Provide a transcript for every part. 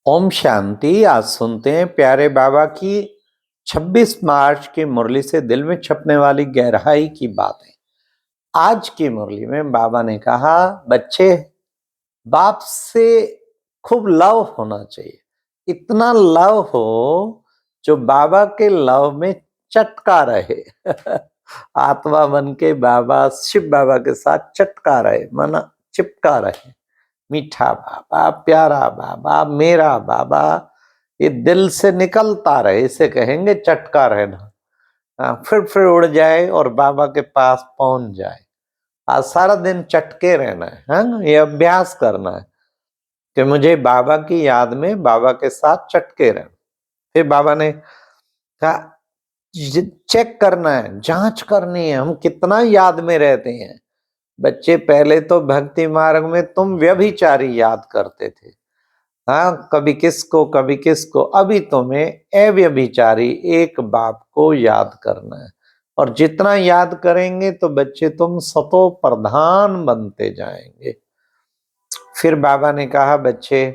ओम शांति। आज सुनते हैं प्यारे बाबा की 26 मार्च की मुरली से दिल में छपने वाली गहराई की बातें। आज की मुरली में बाबा ने कहा, बच्चे, बाप से खूब लव होना चाहिए। इतना लव हो जो बाबा के लव में चटका रहे। आत्मा बन के बाबा, शिव बाबा के साथ चटका रहे, माना चिपका रहे। मीठा बाबा, प्यारा बाबा, मेरा बाबा, ये दिल से निकलता रहे, इसे कहेंगे चटका रहना। फिर उड़ जाए और बाबा के पास पहुंच जाए। आज सारा दिन चटके रहना है ना, ये अभ्यास करना है कि मुझे बाबा की याद में बाबा के साथ चटके रहना। फिर बाबा ने कहा, चेक करना है, जांच करनी है, हम कितना याद में रहते हैं। बच्चे, पहले तो भक्ति मार्ग में तुम व्यभिचारी याद करते थे। हाँ, कभी किसको कभी किसको। अभी तुम्हें अव्यभिचारी एक बाप को याद करना है, और जितना याद करेंगे तो बच्चे तुम सतो प्रधान बनते जाएंगे। फिर बाबा ने कहा, बच्चे,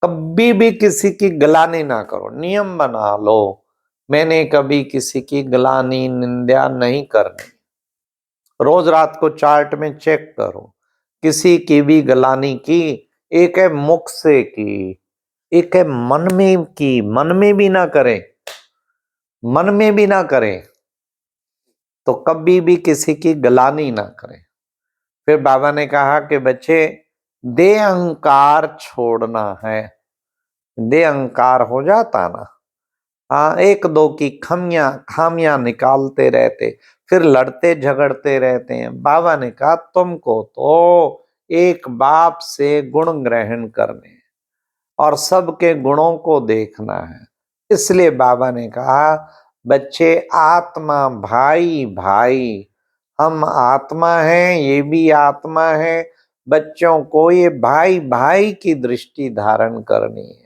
कभी भी किसी की गलानी ना करो, नियम बना लो। मैंने कभी किसी की गलानी निंदा नहीं करनी। रोज रात को चार्ट में चेक करो, किसी की भी गलानी की, एक है मुख से की, एक है मन में की। मन में भी ना करें, मन में भी ना करें, तो कभी भी किसी की गलानी ना करें। फिर बाबा ने कहा कि बच्चे, दे अहंकार छोड़ना है। दे अहंकार हो जाता ना, हाँ, एक दो की खामियां निकालते रहते, फिर लड़ते झगड़ते रहते हैं। बाबा ने कहा, तुमको तो एक बाप से गुण ग्रहण करने हैं और सबके गुणों को देखना है। इसलिए बाबा ने कहा, बच्चे, आत्मा भाई भाई, हम आत्मा हैं, ये भी आत्मा है। बच्चों को ये भाई भाई की दृष्टि धारण करनी है।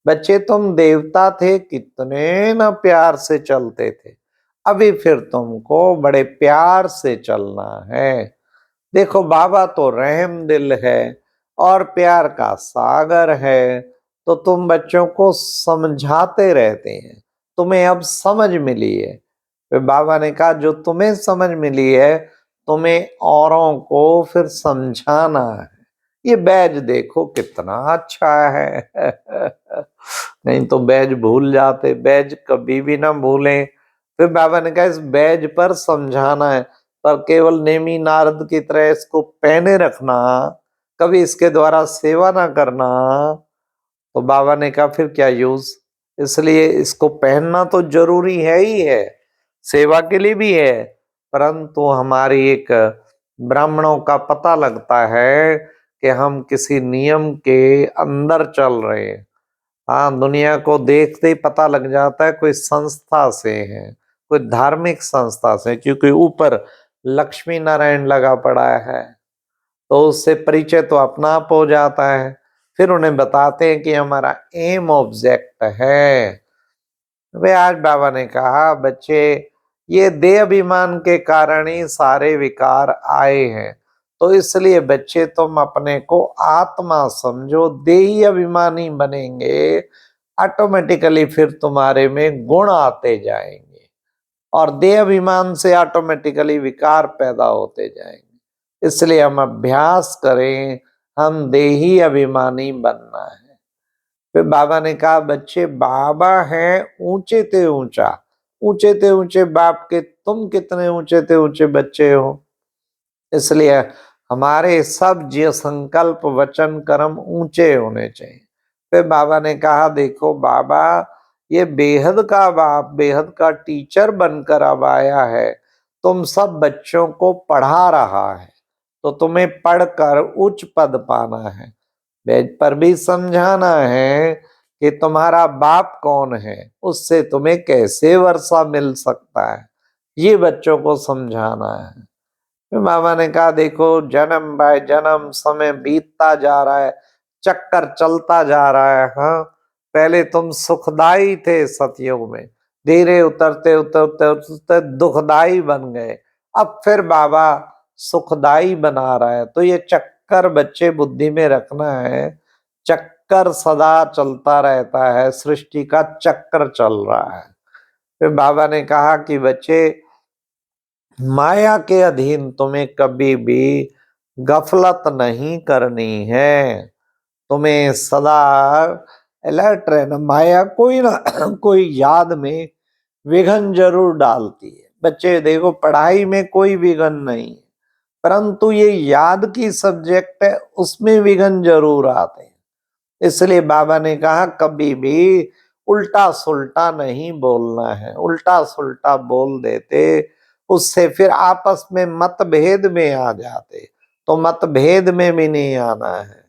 बच्चे, तुम देवता थे, कितने न प्यार से चलते थे। अभी फिर तुमको बड़े प्यार से चलना है। देखो, बाबा तो रहम दिल है और प्यार का सागर है, तो तुम बच्चों को समझाते रहते हैं। तुम्हें अब समझ मिली है। फिर बाबा ने कहा, जो तुम्हें समझ मिली है, तुम्हें औरों को फिर समझाना है। ये बैज देखो कितना अच्छा है। नहीं तो बैज भूल जाते, बैज कभी भी ना भूलें। फिर बाबा ने कहा, इस बैज पर समझाना है, पर केवल नेमी नारद की तरह इसको पहने रखना, कभी इसके द्वारा सेवा ना करना। तो बाबा ने कहा, फिर क्या यूज। इसलिए इसको पहनना तो जरूरी है ही है, सेवा के लिए भी है, परंतु हमारी एक ब्राह्मणों का पता लगता है कि हम किसी नियम के अंदर चल रहे हैं। हाँ, दुनिया को देखते ही पता लग जाता है कोई संस्था से है, कोई धार्मिक संस्था से, क्योंकि ऊपर लक्ष्मी नारायण लगा पड़ा है, तो उससे परिचय तो अपना आप हो जाता है। फिर उन्हें बताते हैं कि हमारा एम ऑब्जेक्ट है। वे आज बाबा ने कहा, बच्चे, ये देह अभिमान के कारण ही सारे विकार आए हैं, तो इसलिए बच्चे तुम अपने को आत्मा समझो। देही अभिमानी बनेंगे, ऑटोमेटिकली फिर तुम्हारे में गुण आते जाएंगे, और देह अभिमान से ऑटोमेटिकली विकार पैदा होते जाएंगे। इसलिए हम अभ्यास करें, हम देही अभिमानी बनना है। फिर बाबा ने कहा, बच्चे, बाबा है ऊंचे ते ऊंचा, ऊंचे ते ऊंचे बाप के तुम कितने ऊंचे ते ऊंचे बच्चे हो। इसलिए हमारे सब जी संकल्प वचन कर्म ऊंचे होने चाहिए। फिर बाबा ने कहा, देखो बाबा, ये बेहद का बाप, बेहद का टीचर बनकर अब आया है, तुम सब बच्चों को पढ़ा रहा है, तो तुम्हें पढ़कर उच्च पद पाना है। बेद पर भी समझाना है कि तुम्हारा बाप कौन है, उससे तुम्हें कैसे वर्षा मिल सकता है, ये बच्चों को समझाना है। फिर बाबा ने कहा, देखो, जन्म बाय जन्म समय बीतता जा रहा है, चक्कर चलता जा रहा है। हाँ, पहले तुम सुखदाई थे सतयुग में, धीरे उतरते उतरते उतरते दुखदाई बन गए, अब फिर बाबा सुखदाई बना रहा है। तो ये चक्कर बच्चे बुद्धि में रखना है। चक्कर सदा चलता रहता है, सृष्टि का चक्र चल रहा है। फिर बाबा ने कहा कि बच्चे, माया के अधीन तुम्हें कभी भी गफलत नहीं करनी है, तुम्हें सदा अलर्ट रहना। माया कोई ना कोई याद में विघन जरूर डालती है। बच्चे देखो, पढ़ाई में कोई विघन नहीं, परंतु ये याद की सब्जेक्ट है, उसमें विघन जरूर आते हैं। इसलिए बाबा ने कहा कभी भी उल्टा सुल्टा नहीं बोलना है। उल्टा सुल्टा बोल देते, उससे फिर आपस में मतभेद में आ जाते, तो मतभेद में भी नहीं आना है।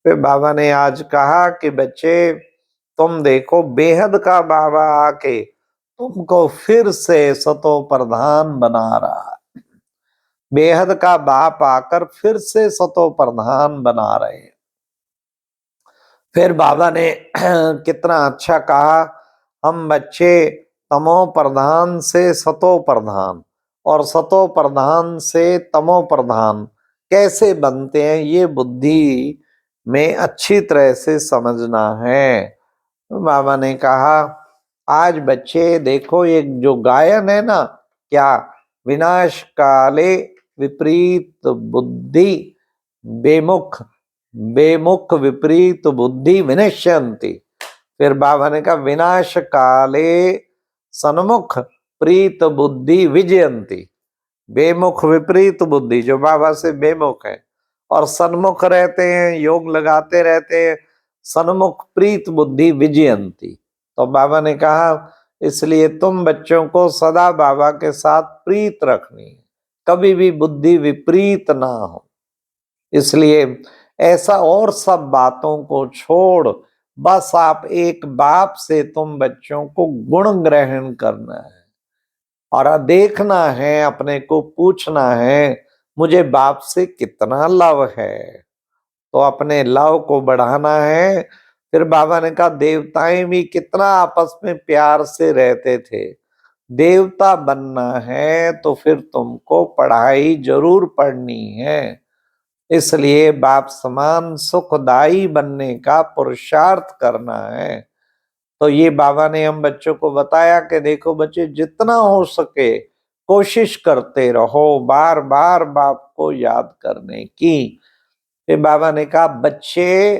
फिर बाबा ने आज कहा कि बच्चे, तुम देखो, बेहद का बाबा आके तुमको फिर से सतो प्रधान बना रहा है। बेहद का बाप आकर फिर से सतो प्रधान बना रहे हैं। फिर बाबा ने कितना अच्छा कहा, हम बच्चे तमो प्रधान से सतो प्रधान और सतो प्रधान से तमो प्रधान कैसे बनते हैं, ये बुद्धि में अच्छी तरह से समझना है। बाबा ने कहा आज बच्चे देखो, एक जो गायन है ना, क्या, विनाश काले विपरीत बुद्धि बेमुख, बेमुख विपरीत बुद्धि विनश्यन्ति। फिर बाबा ने कहा विनाश काले सन्मुख प्रीत बुद्धि विजयंती। बेमुख विपरीत बुद्धि, जो बाबा से बेमुख है और सन्मुख रहते हैं, योग लगाते रहते हैं, सन्मुख प्रीत बुद्धि विजयंती। तो बाबा ने कहा इसलिए तुम बच्चों को सदा बाबा के साथ प्रीत रखनी है, कभी भी बुद्धि विपरीत ना हो। इसलिए ऐसा और सब बातों को छोड़, बस आप एक बाप से तुम बच्चों को गुण ग्रहण करना है और देखना है, अपने को पूछना है मुझे बाप से कितना लव है, तो अपने लव को बढ़ाना है। फिर बाबा ने कहा देवताएं भी कितना आपस में प्यार से रहते थे, देवता बनना है तो फिर तुमको पढ़ाई जरूर पढ़नी है। इसलिए बाप समान सुखदाई बनने का पुरुषार्थ करना है। तो ये बाबा ने हम बच्चों को बताया कि देखो बच्चे, जितना हो सके कोशिश करते रहो बार बार बाप को याद करने की। फिर बाबा ने कहा बच्चे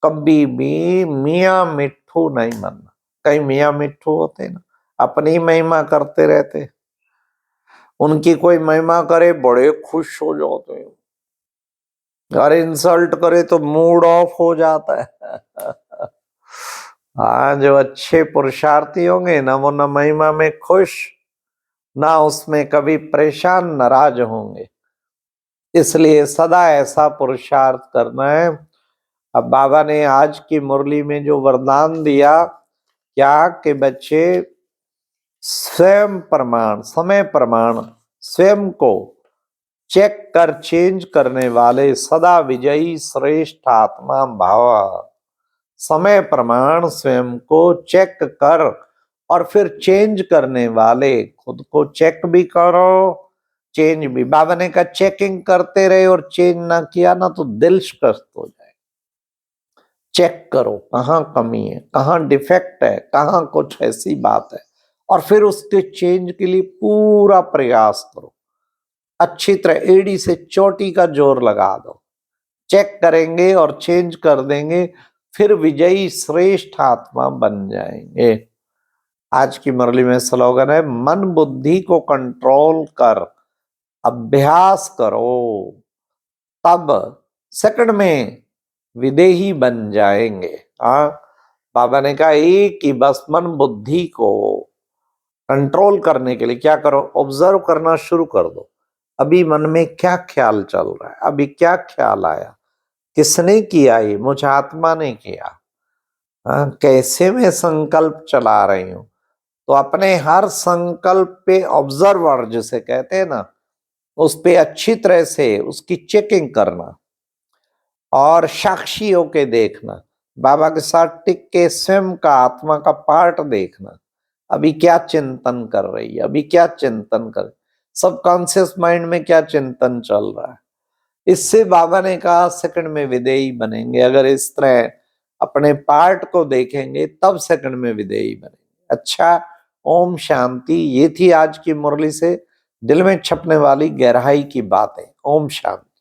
कभी भी मियाँ मिट्ठू नहीं बनना। कई मियाँ मिट्ठू होते ना, अपनी महिमा करते रहते, उनकी कोई महिमा करे बड़े खुश हो जाते हैं, और इंसल्ट करे तो मूड ऑफ हो जाता है। हाँ, जो अच्छे पुरुषार्थी होंगे ना, वो न महिमा में खुश, ना उसमें कभी परेशान नाराज होंगे। इसलिए सदा ऐसा पुरुषार्थ करना है। अब बाबा ने आज की मुरली में जो वरदान दिया, क्या कि बच्चे स्वयं प्रमाण, समय प्रमाण, स्वयं को चेक कर चेंज करने वाले सदा विजयी श्रेष्ठ आत्मा भाव। समय प्रमाण स्वयं को चेक कर और फिर चेंज करने वाले, खुद को चेक भी करो, चेंज भी। बाबा ने कहा चेकिंग करते रहे और चेंज ना किया ना तो दिल शिकस्त हो जाए। चेक करो कहाँ कमी है, कहाँ डिफेक्ट है, कहाँ कुछ ऐसी बात है, और फिर उसके चेंज के लिए पूरा प्रयास करो। अच्छी तरह एड़ी से चोटी का जोर लगा दो। चेक करेंगे और चेंज कर देंगे, फिर विजयी श्रेष्ठ आत्मा बन जाएंगे। आज की मुरली में स्लोगन है, मन बुद्धि को कंट्रोल कर, अभ्यास करो, तब सेकंड में विदेही बन जाएंगे। हाँ, बाबा ने कहा एक ही बस मन बुद्धि को कंट्रोल करने के लिए क्या करो, ऑब्जर्व करना शुरू कर दो। अभी मन में क्या ख्याल चल रहा है, अभी क्या ख्याल आया, किसने किया, ये मुझ आत्मा ने किया, कैसे मैं संकल्प चला रही हूं। तो अपने हर संकल्प पे ऑब्जर्वर जिसे कहते हैं ना, उस पे अच्छी तरह से उसकी चेकिंग करना और साक्षी होके देखना, बाबा के साथ टिक के स्वयं का आत्मा का पार्ट देखना। अभी क्या चिंतन कर रही है, अभी क्या चिंतन कर, सबकॉन्शियस माइंड में क्या चिंतन चल रहा है। इससे बाबा ने कहा सेकंड में विदेही बनेंगे। अगर इस तरह अपने पार्ट को देखेंगे तब सेकंड में विदेही बनेंगे। अच्छा, ओम शांति। ये थी आज की मुरली से दिल में छपने वाली गहराई की बातें। ओम शांति।